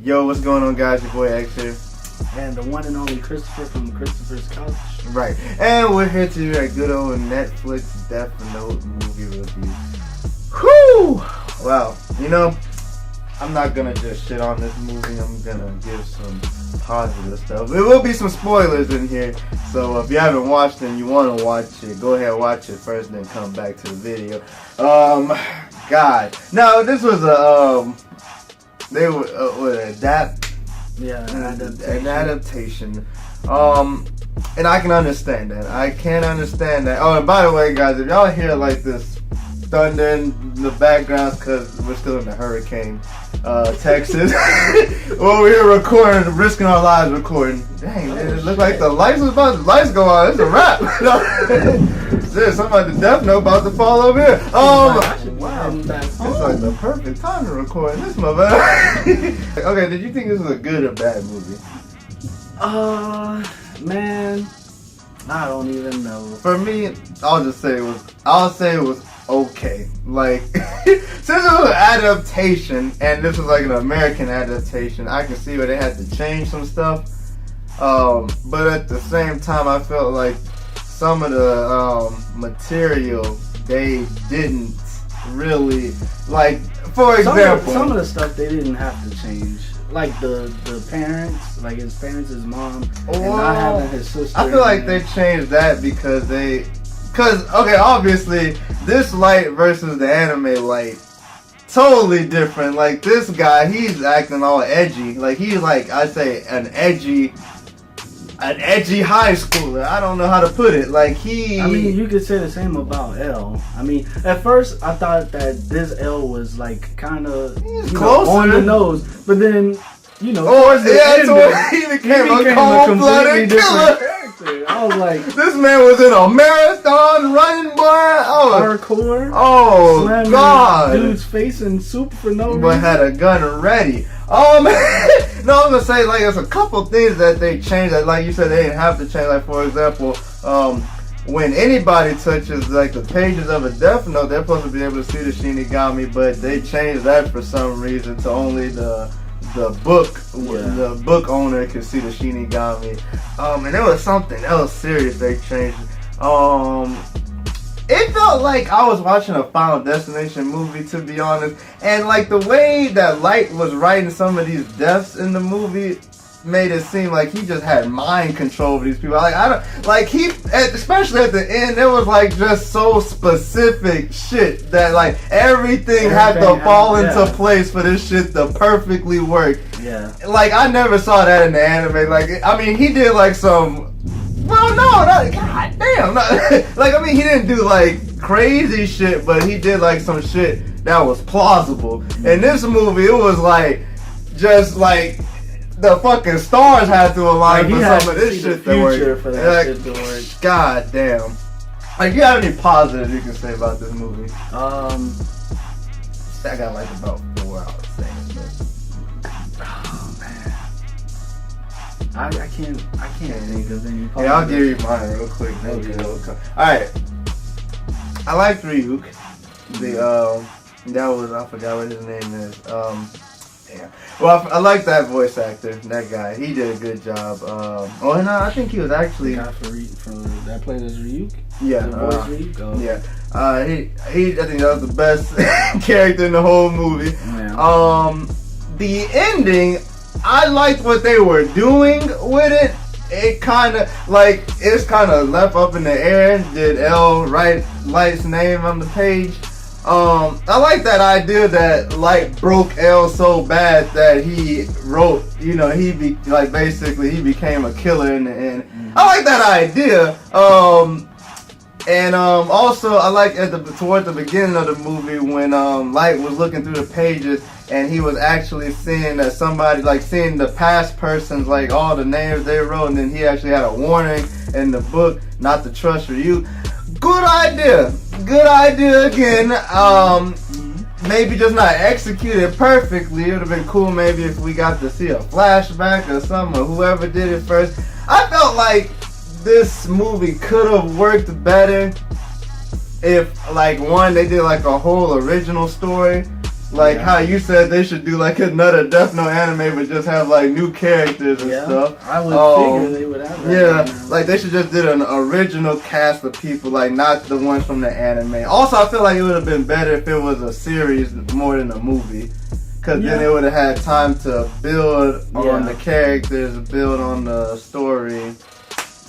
Yo, what's going on, guys? Your boy X here. And the one and only Christopher from Christopher's Couch. Right. And we're here to do a good old Netflix Death Note movie review. Whew! Wow. You know, I'm not gonna just shit on this movie. I'm gonna give some positive stuff. There will be some spoilers in here. So if you haven't watched it and you want to watch it, go ahead and watch it first, then come back to the video. God. No, this was they were an adaptation. And I can understand that. I can understand that. Oh, and by the way, guys, if y'all hear like this thunder in the background, because we're still in the hurricane, Texas. Well, we're here recording, risking our lives recording. Dang, man, it looked like the lights go on. It's a wrap. There's somebody the Death Note about to fall over here. Wow. It's like the perfect time to record this motherfucker. Okay, did you think this was a good or bad movie? Man, I don't even know. For me, I'll say it was okay. Like, since it was an adaptation, and this was like an American adaptation, I can see where they had to change some stuff. But at the same time, I felt like some of the material they didn't really like. For example, some of the stuff they didn't have to change. Like the parents, like his parents, his mom, and not having his sister. I feel like they changed that because okay, obviously this light versus the anime light, totally different. Like this guy, he's acting all edgy. Like he's like, I'd say an edgy high schooler. I don't know how to put it. Like I mean, you could say the same about L. I mean, at first I thought that this L was like kind of on the nose, but then he became a cold-blooded killer. I was like, this man was in a marathon running, boy. Hardcore. Oh, slamming God. Dude's face in soup for no reason. But had a gun ready. No, I'm gonna say like there's a couple things that they changed that, like you said, they didn't have to change. Like for example, when anybody touches like the pages of a Death Note, they're supposed to be able to see the Shinigami, but they changed that for some reason to only the book owner can see the Shinigami. And there was something else serious they changed. It felt like I was watching a Final Destination movie, to be honest. And like the way that Light was writing some of these deaths in the movie made it seem like he just had mind control over these people. Like especially at the end, it was like just so specific shit that like everything had to fall into place for this shit to perfectly work. Yeah. Like I never saw that in the anime. Like I mean, he did like some. Well, no, god damn. Like, I mean, he didn't do, like, crazy shit, but he did, like, some shit that was plausible. In this movie, it was, like, just, like, the fucking stars had to align for some of this shit to work. For that shit to work. God damn. Like, you have any positives you can say about this movie? I got, like, about 4 hours saying this. I can't think of any. Yeah, I'll give you mine real quick. Okay. Alright. I liked Ryuk. I forgot what his name is. Yeah. Well, I like that voice actor, that guy. He did a good job. I think he was actually the guy from that played as Ryuk. Yeah. The voice Ryuk. Oh. Yeah. I think that was the best character in the whole movie. Yeah. The ending, I liked what they were doing with it. It's kind of left up in the air. Did L write Light's name on the page? I like that idea that Light broke L so bad that he wrote, he became a killer in the end. I like that idea. Also I like toward the beginning of the movie when Light was looking through the pages and he was actually seeing that somebody, like seeing the past person's, like all the names they wrote, and then he actually had a warning in the book not to trust Ryu. Good idea again. Maybe just not executed perfectly. It would have been cool maybe if we got to see a flashback or something, or whoever did it first. I felt like this movie could have worked better if, like, one, they did like a whole original story. Like how you said they should do like another Death Note anime, but just have like new characters and stuff. I would figure they would have that. Yeah, like they should just do an original cast of people, like not the ones from the anime. Also, I feel like it would have been better if it was a series more than a movie. Because then it would have had time to build on the characters, build on the story,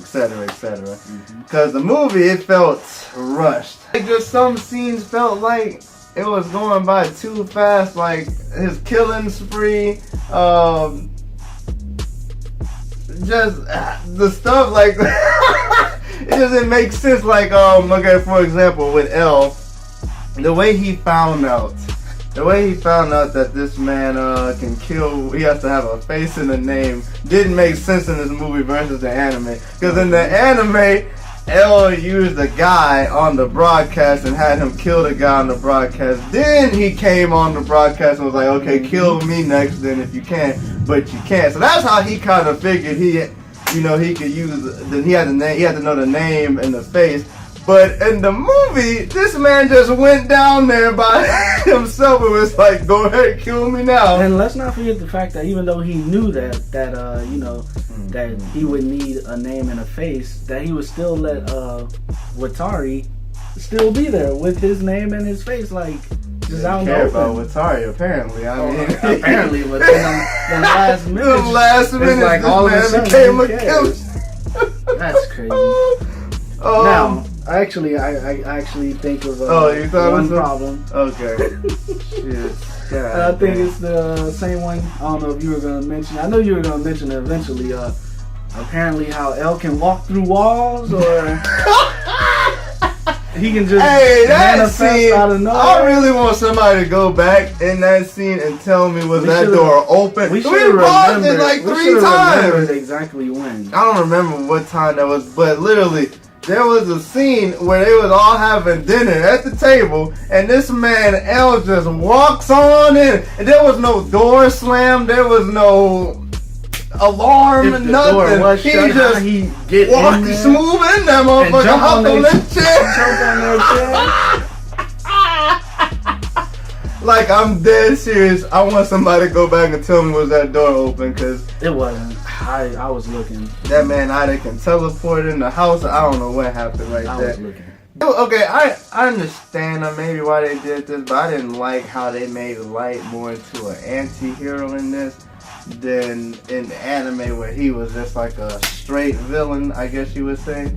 etc., etc. Because the movie, it felt rushed. Like just some scenes felt like it was going by too fast. Like his killing spree, just the stuff like it doesn't make sense. Like okay, for example, with L, the way he found out that this man can kill, he has to have a face and a name, didn't make sense in this movie versus the anime. Because in the anime, L used a guy on the broadcast and had him kill the guy on the broadcast. Then he came on the broadcast and was like, okay, kill me next then if you can, but you can't. So that's how he kind of figured he could use, then he had to know the name and the face. But in the movie, this man just went down there by himself and was like, go ahead, kill me now. And let's not forget the fact that even though he knew that that he would need a name and a face, that he would still let Watari still be there with his name and his face, like just out in the open. About Watari, apparently. I mean, apparently, but then the last minute, like all of a sudden became a killer. That's crazy. Now, I actually think of one problem. Okay. Shit. And I think it's the same one. I don't know if you were going to mention. I know you were going to mention it eventually. Apparently, how L can walk through walls, or he can just manifest out of nowhere. I really want somebody to go back in that scene and tell me was that door open. We paused it like 3 times. Exactly when. I don't remember what time that was, but literally. There was a scene where they was all having dinner at the table, and this man L just walks on in, and there was no door slam, there was no alarm, and nothing. He just walked smooth in that motherfucker, hop on that chair. Like, I'm dead serious. I want somebody to go back and tell me was that door open, because it wasn't. I was looking. That man either can teleport in the house, or I don't know what happened right there. I was looking. Okay, I understand maybe why they did this, but I didn't like how they made Light more into an anti-hero in this than in the anime where he was just like a straight villain, I guess you would say.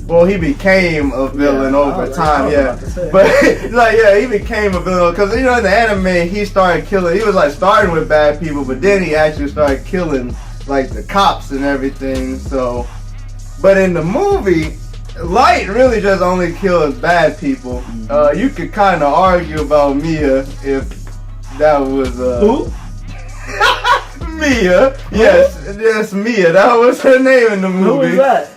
Well, he became a villain over time, But he became a villain because in the anime he started killing. He was like starting with bad people, but then he actually started killing like the cops and everything. So, but in the movie, Light really just only kills bad people. You could kind of argue about Mia if that was who? Mia. Yes, Mia. That was her name in the movie. Who was that?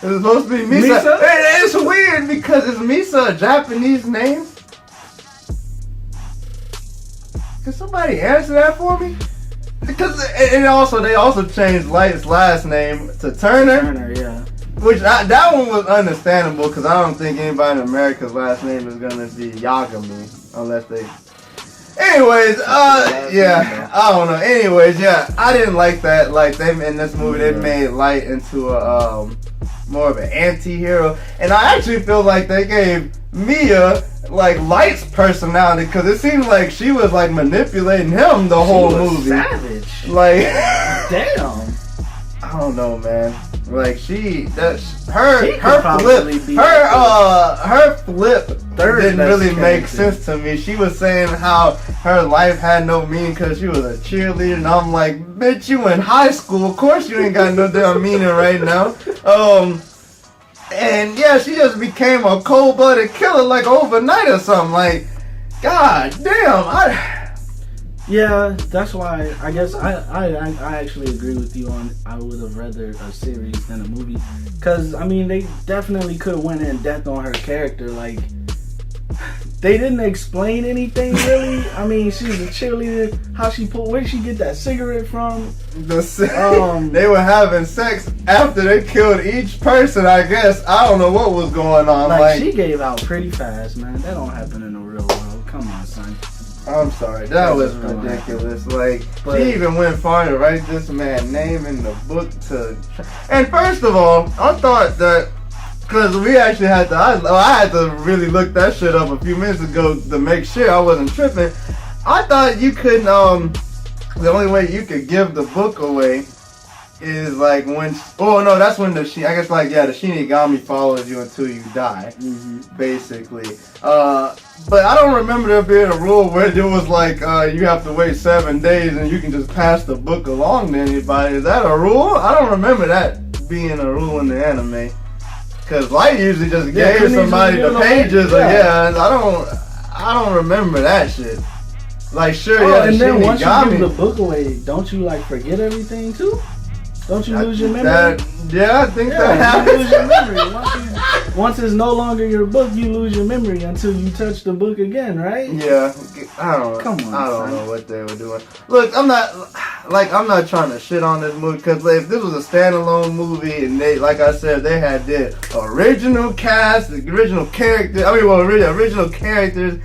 It was supposed to be Misa. It's weird because is Misa a Japanese name? Can somebody answer that for me? Because they also changed Light's last name to Turner. Turner, yeah. Which that one was understandable because I don't think anybody in America's last name is gonna be Yagami unless they. Anyways, I don't know. Anyways, I didn't like that. Like in this movie, they made Light into a more of an anti-hero, and I actually feel like they gave Mia like Light's personality because it seemed like she was like manipulating him the whole movie. Savage. Like, damn. I don't know, man. Like her flip didn't really make sense to me. She was saying how her life had no meaning because she was a cheerleader, and I'm like, bitch, you in high school. Of course you ain't got no damn meaning right now. And she just became a cold-blooded killer like overnight or something. Like, god damn, Yeah, that's why I guess I actually agree with you on I would have rather a series than a movie. Because, I mean, they definitely could have went in depth on her character. Like, they didn't explain anything really. I mean, she was a cheerleader. Where did she get that cigarette from? They were having sex after they killed each person, I guess. I don't know what was going on. Like she gave out pretty fast, man. That don't happen in the real world. Come on, son. I'm sorry, that was ridiculous. Like, she even went far to write this man name in the book to. And first of all, I thought that because we actually had to, I had to really look that shit up a few minutes ago to make sure I wasn't tripping. I thought you couldn't. The only way you could give the book away is like when. Oh no, that's when the I guess like yeah, the Shinigami follows you until you die, basically. But I don't remember there being a rule where it was like you have to wait 7 days and you can just pass the book along to anybody. Is that a rule? I don't remember that being a rule in the anime. Cause Light usually just gave somebody the pages. I don't remember that shit. Like sure, yeah. And then once you give the book away, don't you like forget everything too? Don't you lose your memory? I think that happens. You lose your memory. Once it's no longer your book, you lose your memory until you touch the book again, right? Yeah, I don't. Come on, I don't know what they were doing. Look, I'm not trying to shit on this movie because if this was a standalone movie and they, like I said, they had the original cast, the original characters. Original characters,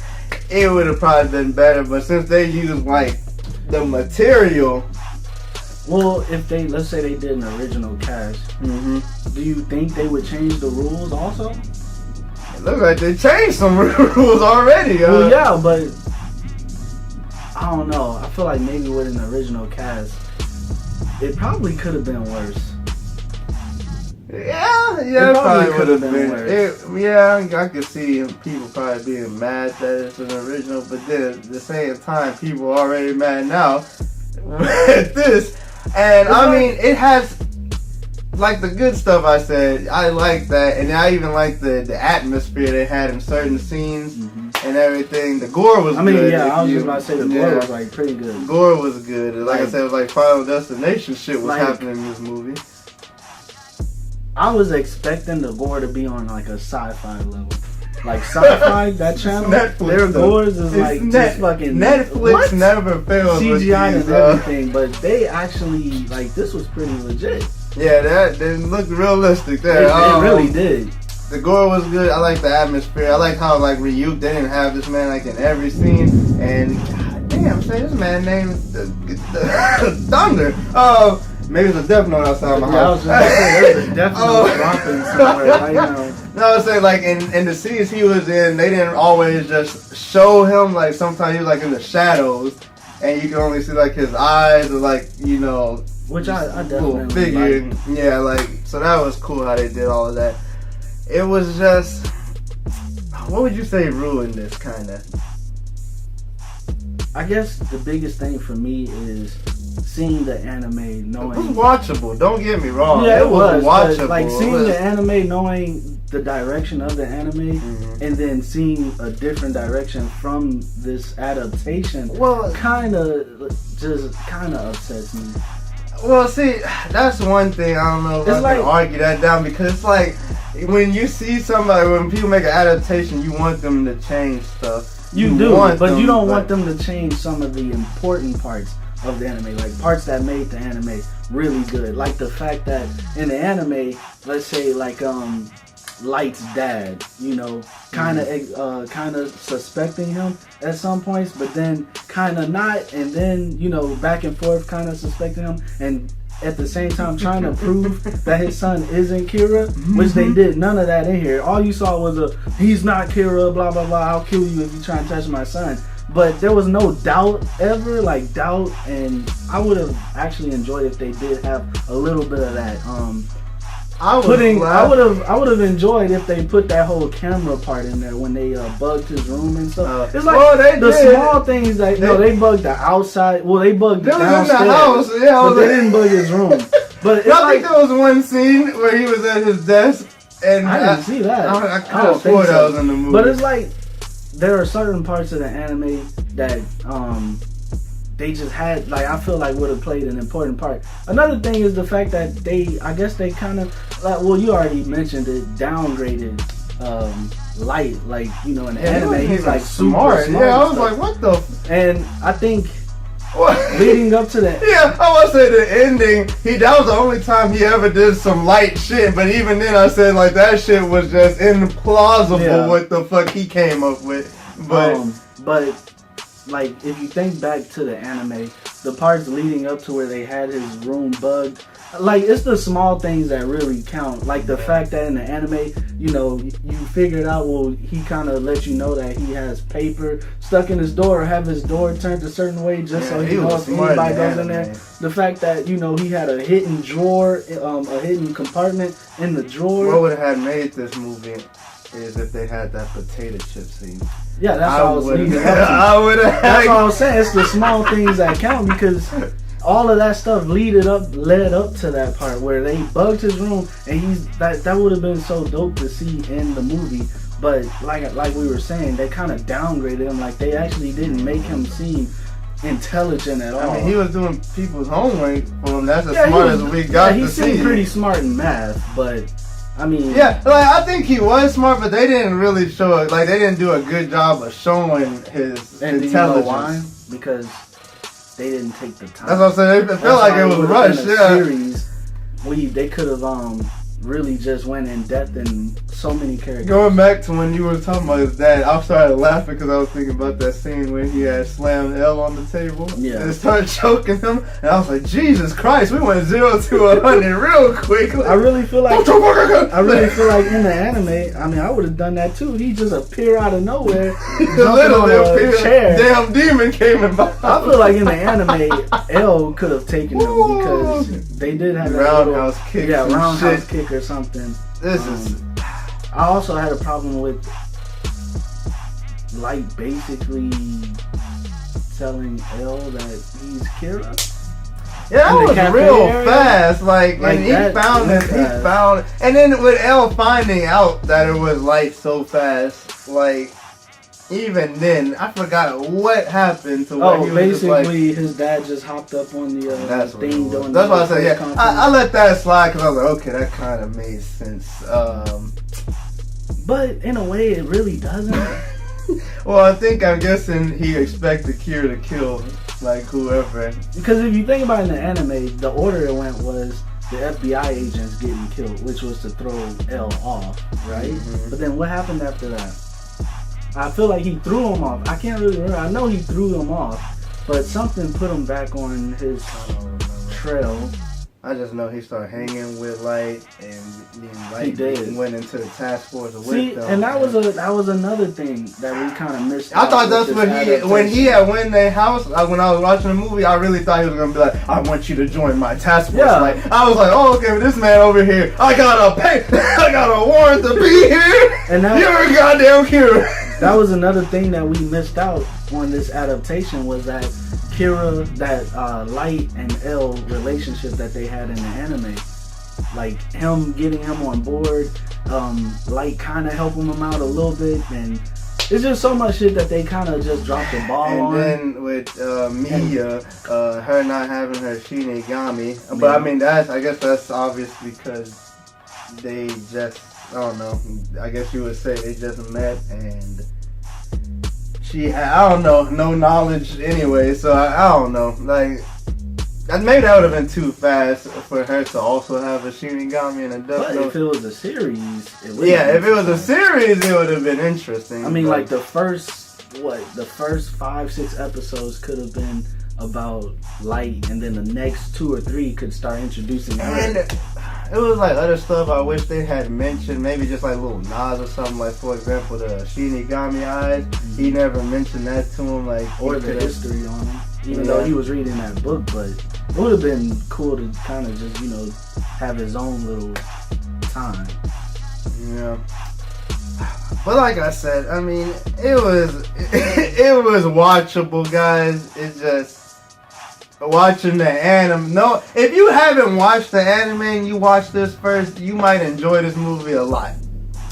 it would have probably been better. But since they used like the material. Well, if let's say they did an original cast, do you think they would change the rules also? It looks like they changed some rules already. Well, yeah, but I don't know. I feel like maybe with an original cast, it probably could have been worse. Yeah, it probably could have been worse. I could see people probably being mad that it's an original, but then at the same time, people are already mad now with this. And I mean, it has like the good stuff I said. I like that, and I even like the atmosphere they had in certain scenes and everything. The gore was good. I mean, yeah, I was just about to say the gore was like pretty good. Gore was good. Like I said, it was like Final Destination shit was happening in this movie. I was expecting the gore to be on like a sci-fi level. Like sci-fi, that channel, their gores is like just fucking Netflix never fails CGI and everything, but they actually like this was pretty legit. Yeah, that didn't look realistic there. It really did. The gore was good. I like the atmosphere. I like how like Ryuk, they didn't have this man like in every scene, and god damn, say this man named the Thunder. Maybe it's a Death Note outside my house. I was just gonna say, there's a Death Note dropping somewhere right now. No, I was saying, like, in the scenes he was in, they didn't always just show him, like, sometimes he was, like, in the shadows, and you can only see, like, his eyes, or, like, you know, which I definitely figure. Like. Yeah, like, so that was cool how they did all of that. It was just, what would you say ruined this, kind of? I guess the biggest thing for me is seeing the anime, knowing it was watchable. Don't get me wrong. Yeah, it was watchable. Like seeing the anime, knowing the direction of the anime, and then seeing a different direction from this adaptation. Well, kind of upsets me. Well, see, that's one thing I don't know if I can argue that down because it's like when you see somebody, when people make an adaptation, you want them to change stuff. You do, but you don't want them to change some of the important parts of the anime, like parts that made the anime really good, like the fact that in the anime, let's say like Light's dad, you know, kind of suspecting him at some points, but then kind of not, and then you know back and forth, kind of suspecting him, and at the same time trying to prove that his son isn't Kira, which they did none of that in here. All you saw was he's not Kira, blah blah blah. I'll kill you if you try and touch my son. But there was no doubt ever, and I would have actually enjoyed if they did have a little bit of that. I would have enjoyed if they put that whole camera part in there when they bugged his room and stuff. It's like small things that they bugged the outside. Well, they bugged the downstairs, in the house, but they didn't bug his room. But I think there was one scene where he was at his desk, and I didn't see that. I could have swore that was in the movie. But it's like there are certain parts of the anime that they just had, like, I feel like would have played an important part. Another thing is the fact that I guess they kind of, you already mentioned it, downgraded Light, like, you know, in the anime, he's like smart. Yeah, I was like, what the? And I think leading up to that. Yeah, I want to say the ending, that was the only time he ever did some light shit, but even then I said, like, that shit was just implausible what the fuck he came up with. But But like, if you think back to the anime, the parts leading up to where they had his room bugged, like, it's the small things that really count. Like the fact that in the anime, you know, you figured out, well, he kind of let you know that he has paper stuck in his door, or have his door turned a certain way just so he knows if anybody goes in there. The fact that, you know, he had a hidden drawer, a hidden compartment in the drawer. What would have made this movie is if they had that potato chip scene. Yeah, that's what I was leading up to. I would have. That's what I was saying. It's the small things that count, because all of that stuff led up to that part where they bugged his room, and that would have been so dope to see in the movie. But like we were saying, they kind of downgraded him. Like, they actually didn't make him seem intelligent at all. I mean, he was doing people's homework for him. That's as smart as we got to see. He seemed pretty smart in math, but I mean, yeah, like, I think he was smart, but they didn't really show it. Like, they didn't do a good job of showing his and intelligence. You know why? Because they didn't take the time. That's what I'm saying. It felt like it was rushed. Yeah. Series, they could have really just went in depth in so many characters. Going back to when you were talking about his dad, I started laughing because I was thinking about that scene when he had slammed L on the table and started choking him, and I was like, Jesus Christ, we went 0 to 100 real quick. Like, I really feel like in the anime, I mean, I would have done that too. He just appeared out of nowhere, literally on a chair. Damn demon came in. I feel like in the anime, L could have taken him because they did have that roundhouse kick. Yeah, roundhouse kick or something. This is. I also had a problem with Light basically telling L that he's Kira. Yeah, that was real fast. Like and he found it. And then with L finding out that it was Light so fast, like, even then, I forgot what happened to where he was basically his dad just hopped up on the thing. That's what I said. Yeah, I let that slide because I was like, okay, that kind of made sense. But in a way, it really doesn't. Well, I'm guessing he expected Kira to kill like whoever. Because if you think about it in the anime, the order it went was the FBI agents getting killed, which was to throw L off, right? Mm-hmm. But then what happened after that? I feel like he threw him off. I can't really remember. I know he threw him off, but something put him back on his trail. I just know he started hanging with Light, and then Light went into the task force with them. And that was another thing that we kind of missed. I thought that's when he had went in their house. When I was watching the movie, I really thought he was gonna be like, "I want you to join my task force." Yeah. Like, I was like, "Oh, okay, but this man over here, I got a warrant to be here." And you're a goddamn killer. That was another thing that we missed out on this adaptation, was that Kira, that Light and L relationship that they had in the anime. Like, him getting him on board, Light kind of helping him out a little bit, and it's just so much shit that they kind of just dropped the ball on. And then with Mia, her not having her Shinigami, but I mean, I guess that's obvious because they just, I don't know, I guess you would say they just met, and she had, I don't know, no knowledge anyway, so I don't know, like, maybe that would have been too fast for her to also have a Shinigami and a Death Note. If it was a series, it would. Yeah, if it was a series, it would have been interesting. I mean, like the first 5-6 episodes could have been about Light, and then the next 2 or 3 could start introducing her. And it was like other stuff I wish they had mentioned, maybe just like little nods or something, like for example the Shinigami eyes. Mm-hmm. He never mentioned that to him, like, or the history on him, even though he was reading that book. But it would have been cool to kind of just, you know, have his own little time. Yeah. But like I said, I mean, it was watchable, guys. It's just watching the anime. No, if you haven't watched the anime and you watch this first, you might enjoy this movie a lot.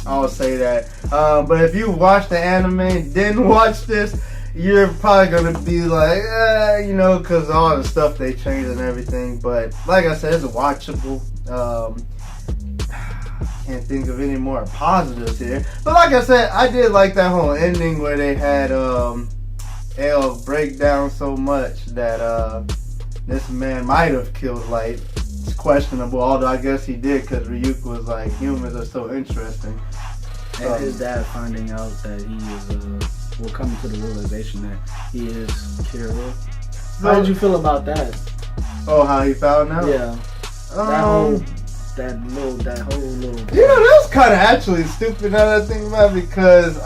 I'll say that. But if you watch the anime and then watch this, you're probably gonna be like, you know, because all the stuff they changed and everything. But like I said, it's watchable. Can't think of any more positives here. But like I said, I did like that whole ending where they had L break down so much that this man might have killed Light. It's questionable, although I guess he did, because Ryuk was like, humans are so interesting. And his dad finding out that he was will come to the realization that he is Kira. How did you feel about that? Oh, how he found out? Yeah. That whole little. You know, that's kind of actually stupid now that I think about it, because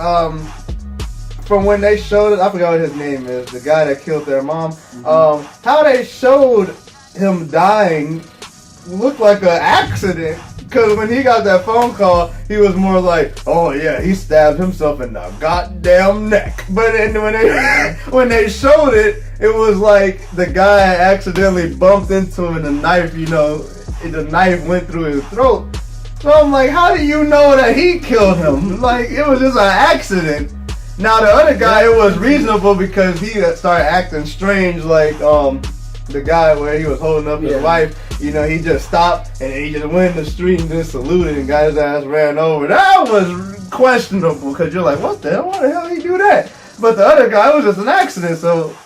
from when they showed it, I forgot what his name is, the guy that killed their mom. How they showed him dying looked like an accident. Because when he got that phone call, he was more like, oh yeah, he stabbed himself in the goddamn neck. But then when they showed it, it was like the guy accidentally bumped into him and the knife, the knife went through his throat. So I'm like, how do you know that he killed him? Like, it was just an accident. Now the other guy, it was reasonable because he started acting strange, like the guy where he was holding up his wife. He just stopped and he just went in the street and just saluted and got his ass ran over. That was questionable because you're like, what the hell? Why the hell did he do that? But the other guy, it was just an accident. So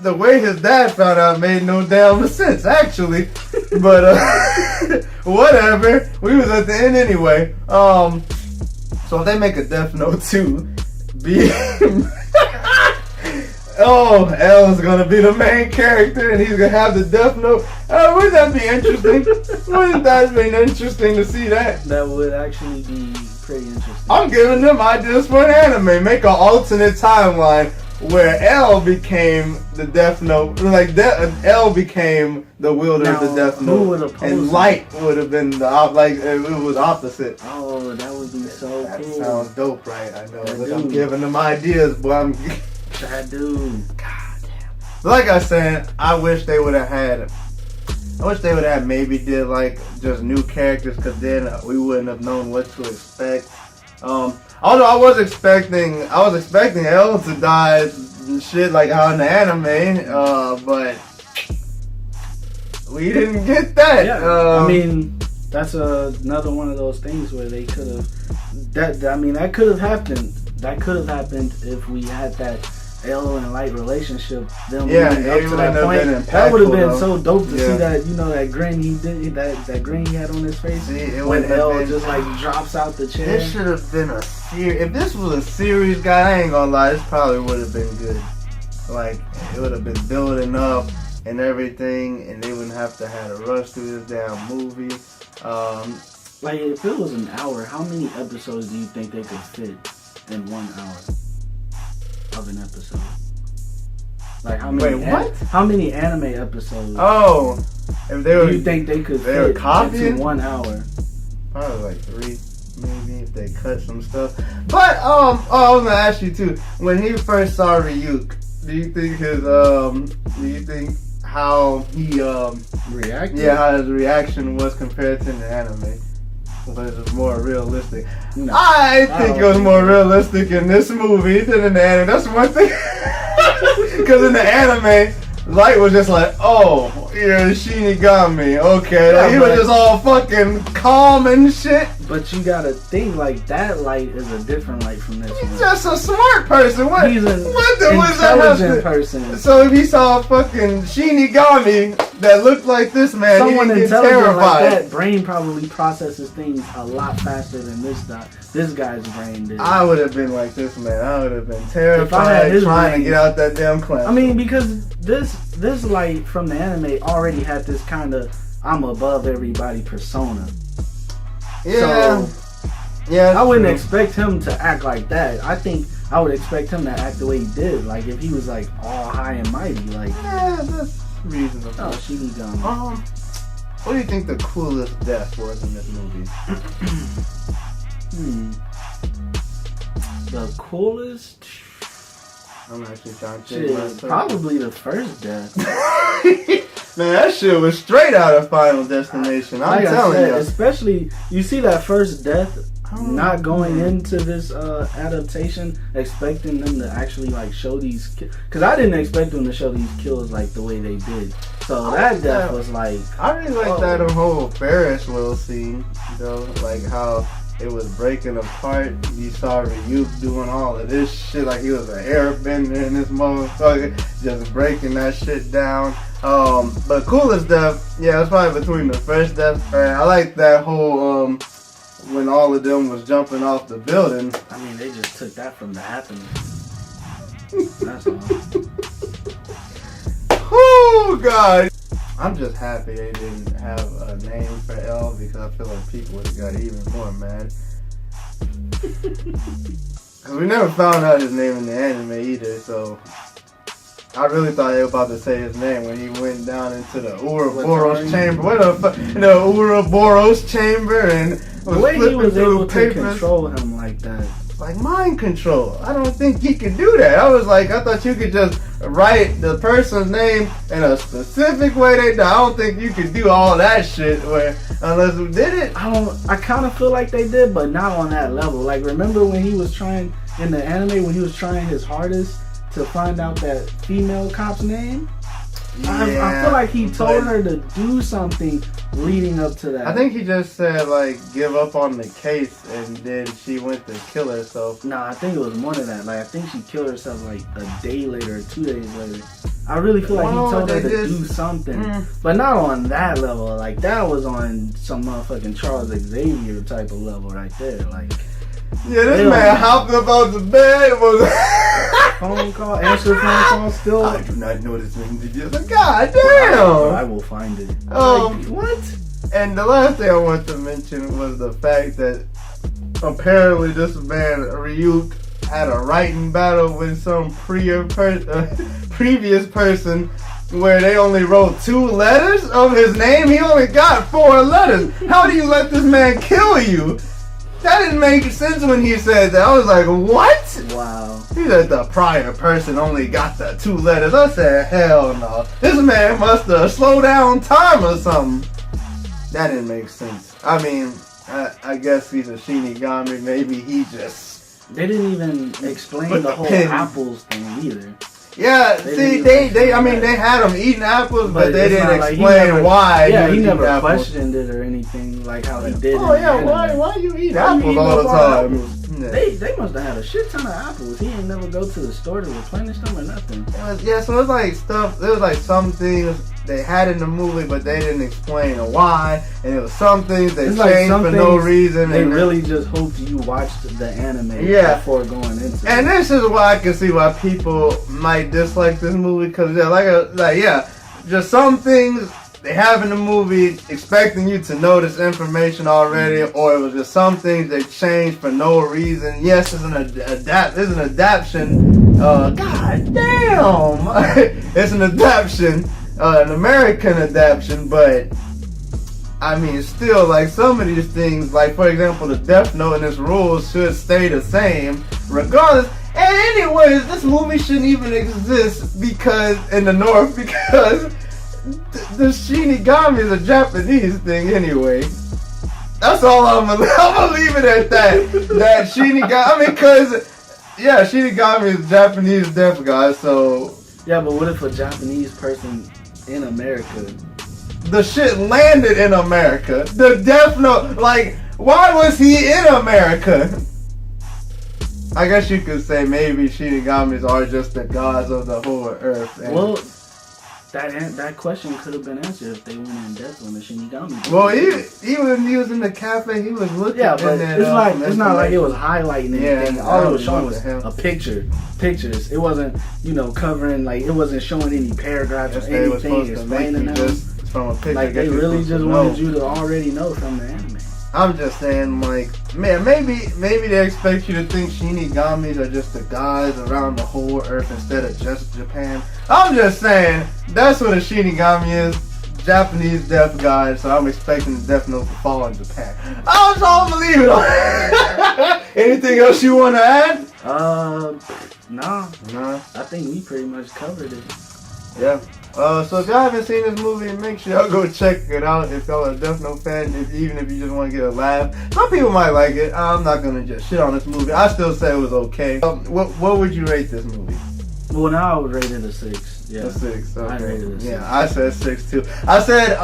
the way his dad found out made no damn sense, actually. But whatever. We was at the end anyway. So if they make a Death Note 2, L's gonna be the main character and he's gonna have the Death Note. Wouldn't that be interesting? Wouldn't that be interesting to see that? That would actually be pretty interesting. I'm giving them ideas for an anime. Make an alternate timeline where L became the Death Note, like L became the wielder of the Death Note, and Light would have been it was opposite. Oh, that would be so that cool. That sounds dope, right? I know. Look, I'm giving them ideas, but that dude. God damn. Like I said, I wish they would have had maybe did like just new characters, because then we wouldn't have known what to expect. Although I was expecting L to die and shit like how in the anime, but we didn't get that. Yeah, I mean, that's another one of those things where they could have. That could have happened. That could have happened if we had that L and Light relationship. Them leading up to that point. That would have been so dope to see that. That grin he did. That grin he had on his face when L just like drops out the chair. This should have been a series. If this was a series, guy, I ain't gonna lie, this probably would have been good. Like, it would have been building up and everything, and they wouldn't have to have to rush through this damn movie. Like, if it was an hour, how many episodes do you think they could fit in 1 hour of an episode? Like, how many? How many anime episodes? Oh, if they were, do you think they could fit into 1 hour? Probably like 3, maybe, if they cut some stuff. But I was gonna ask you too. When he first saw Ryuk, do you think how he reacted? Yeah, how his reaction was compared to the anime? Was it more realistic? No, I think it was more realistic in this movie than in the anime. That's one thing. Because in the anime, Light was just like, oh, you're a Shinigami. Okay. Like, he was just all fucking calm and shit. But you gotta think, like, that Light is a different Light from this one. He's just a smart person. He's an intelligent person. So if he saw a fucking Shinigami that looked like this man, someone he'd get intelligent terrified. like that brain probably processes things a lot faster than this guy's brain did. I would have been like this man. I would have been terrified trying to get out that damn class. I mean, because this Light from the anime already had this kind of I'm above everybody persona. Yeah. So, yeah. I wouldn't expect him to act like that. I think I would expect him to act the way he did. Like, if he was like all high and mighty, like. Yeah, that's reasonable. Oh, Shinigami. What do you think the coolest death was in this movie? The coolest? I'm actually trying to check myself. Probably the first death. Man, that shit was straight out of Final Destination. I'm telling you. Especially, you see that first death, not going into this adaptation, expecting them to actually like show these, because I didn't expect them to show these kills like the way they did. So that death was like, I really like that whole Ferris wheel scene, though, like how it was breaking apart. You saw Ryuk doing all of this shit like he was an airbender in this motherfucker, just breaking that shit down. But coolest death, yeah, it's probably between the first death. I like that whole when all of them was jumping off the building. I mean, they just took that from the happening. That's all. Oh God! I'm just happy they didn't have a name for L because I feel like people would have got even more mad. Cause we never found out his name in the anime either, so I really thought they were about to say his name when he went down into the Ouroboros chamber. What the fuck? The Ouroboros chamber and the way he was able to papers. control him like that. Like mind control. I don't think he could do that. I was like, I thought you could just write the person's name in a specific way. I don't think you could do all that shit unless we did it. I kind of feel like they did, but not on that level. Like, remember when he was trying in the anime when he was trying his hardest to find out that female cop's name? Yeah, I feel like he told her to do something leading up to that. I think he just said, like, give up on the case, and then she went to kill herself. No, I think it was more than that. Like, I think she killed herself, like, a day later or 2 days later. I really feel like he told her to do something. But not on that level. Like, that was on some motherfucking Charles Xavier type of level right there. Like, yeah, this man hopped up out the bed. Phone call, answer phone call still. I do not know this thing to do. Like, God damn! I will find it. Like, what? And the last thing I want to mention was the fact that apparently this man Ryuk had a writing battle with some previous person where they only wrote 2 letters of his name. He only got 4 letters. How do you let this man kill you? That didn't make sense when he said that. I was like, what? Wow. He said the prior person only got the 2 letters. I said, hell no. This man must have slowed down time or something. That didn't make sense. I mean, I guess he's a Shinigami. Maybe he just... They didn't even explain the whole apples thing either. Yeah, they had him eating apples, but they didn't explain why. Yeah, he never questioned it or anything, like how he did. Oh yeah, why you eat apples all the time? They must have had a shit ton of apples. He ain't never go to the store to replenish them or nothing. Yeah, so it was like stuff. There was like some things they had in the movie, but they didn't explain why. And it was some things they changed for no reason. They really just hoped you watched the anime before going into it. And this is why I can see why people might dislike this movie, because just some things they have in the movie expecting you to know this information already, or it was just some things they changed for no reason. Yes, it's an adaptation. God damn, it's an adaptation, an American adaptation, but I mean, still, like, some of these things, like, for example, the Death Note and its rules should stay the same regardless. And anyways, this movie shouldn't even exist in the North, because the Shinigami is a Japanese thing anyway. That's all I'm gonna leave it at that. That Shinigami, because Shinigami is Japanese death god, so. Yeah, but what if a Japanese person in America? The shit landed in America. The Death Note, like, why was he in America? I guess you could say maybe Shinigamis are just the gods of the whole earth. Well, that question could have been answered if they went in depth on the Shinigami. Well, even when he was in the cafe, he was looking. Yeah, but it's not like it was highlighting anything. Yeah, all it was showing was a pictures. It wasn't, covering, like, it wasn't showing any paragraphs or anything explaining them. From a picture, like, they really just wanted you to already know from the anime. I'm just saying, like, man, maybe they expect you to think Shinigamis are just the gods around the whole earth instead of just Japan. I'm just saying, that's what a Shinigami is. Japanese death god, so I'm expecting the Death Note to fall in Japan. I'm gonna leave it on. Anything else you want to add? Nah. I think we pretty much covered it. Yeah. So if y'all haven't seen this movie, make sure y'all go check it out if y'all are a Death Note fan, even if you just want to get a laugh. Some people might like it. I'm not going to just shit on this movie. I still say it was okay. What would you rate this movie? Well, now I would rate it a 6. Yeah. A 6, okay. I rated it a 6. Yeah, I said 6 too. I said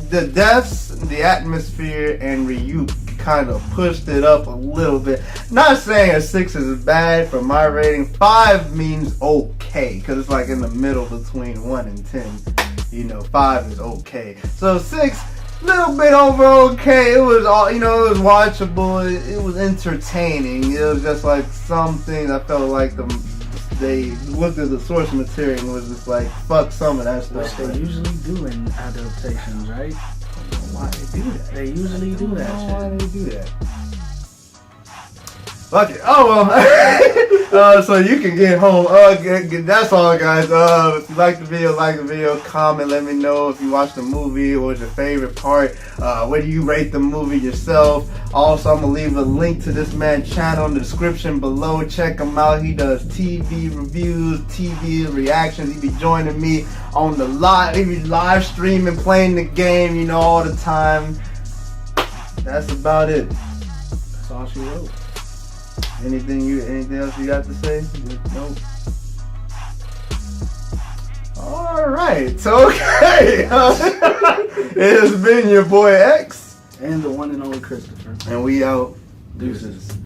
the deaths, the atmosphere, and Ryuk kind of pushed it up a little bit. Not saying a 6 is bad for my rating. 5 means okay, because it's like in the middle between 1 and 10. 5 is okay. So 6, little bit over okay. It was all, it was watchable. It was entertaining. It was just like some things I felt like the they looked at the source material and was just like, fuck some of that Which stuff. they usually do in adaptations, right? Why they do that? They usually do that I don't know shit. why they do that. Fuck it. Oh well. So you can get home. That's all, guys. If you like the video, comment. Let me know if you watched the movie. What was your favorite part? Where do you rate the movie yourself? Also, I'm gonna leave a link to this man's channel in the description below. Check him out. He does TV reviews, TV reactions. He be joining me on the live. He be live streaming, playing the game, you know, all the time. That's about it. That's all she wrote. Anything else you got to say? Nope. All right. Okay. It has been your boy X, And the one and only Christopher. and we out. Deuces.